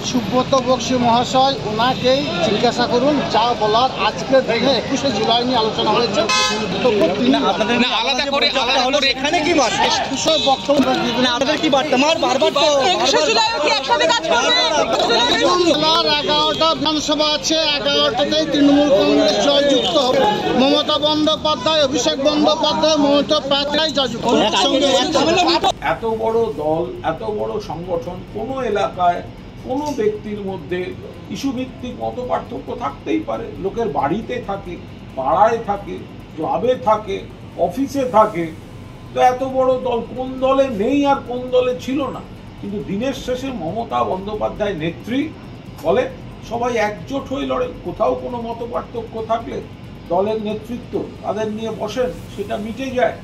সুব্রত বক্সী মহাশয়, ওনাকেই জিজ্ঞাসা করুন যা বলার। আজকের দিনে 21শে জুলাই নিয়ে আলোচনা হয়েছে, আলাদা করে এখানে কি বক্তব্য আপনাদের কি বার্তা? বারবার তো 21শে জুলাই কি একসাথে কাজ করবে? 11টা বিধানসভা আছে, 11টাতেই তৃণমূল কংগ্রেস জয়যুক্ত হবে। মমতা বন্দ্যোপাধ্যায়, অভিষেক বন্দ্যোপাধ্যায়, মমতা প্রার্থীরাই জয়যুক্ত। এত বড় দল, এত বড় সংগঠন, কোনো এলাকায় কোনো ব্যক্তির মধ্যে ইস্যুভিত্তিক মত পার্থক্য থাকতেই পারে। লোকের বাড়িতে থাকে, পাড়ায় থাকে, ক্লাবে থাকে, অফিসে থাকে। তো এত বড় দল কোন দলে নেই আর কোন দলে ছিল না, কিন্তু দিনের শেষে মমতা বন্দ্যোপাধ্যায় নেত্রী বলে সবাই একজোট হয়ে লড়ে। কোথাও কোনো মত পার্থক্য থাকলে দলের নেতৃত্ব তাদের নিয়ে বসেন, সেটা মিটে যায়।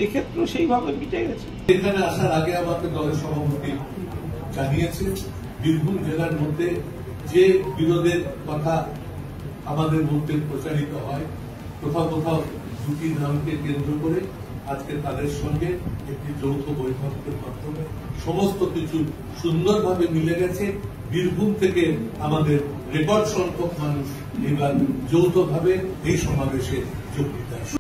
এক্ষেত্রে সেইভাবে মিটে গেছে। এখানে আসার আগে আমাকে দলের সভাপতি জানিয়েছে বীরভূম জেলার মধ্যে যে বিরোধের কথা আমাদের মধ্যে প্রচারিত হয়, কোথাও কোথাও দুটি নামকে কেন্দ্র করে আজকে তাদের সঙ্গে একটি যৌথ বৈঠকের মাধ্যমে সমস্ত কিছু সুন্দরভাবে মিলে গেছে। বীরভূম থেকে আমাদের রেকর্ড সংখ্যক মানুষ এবার যৌথভাবে এই সমাবেশে যোগ দিতে আসে।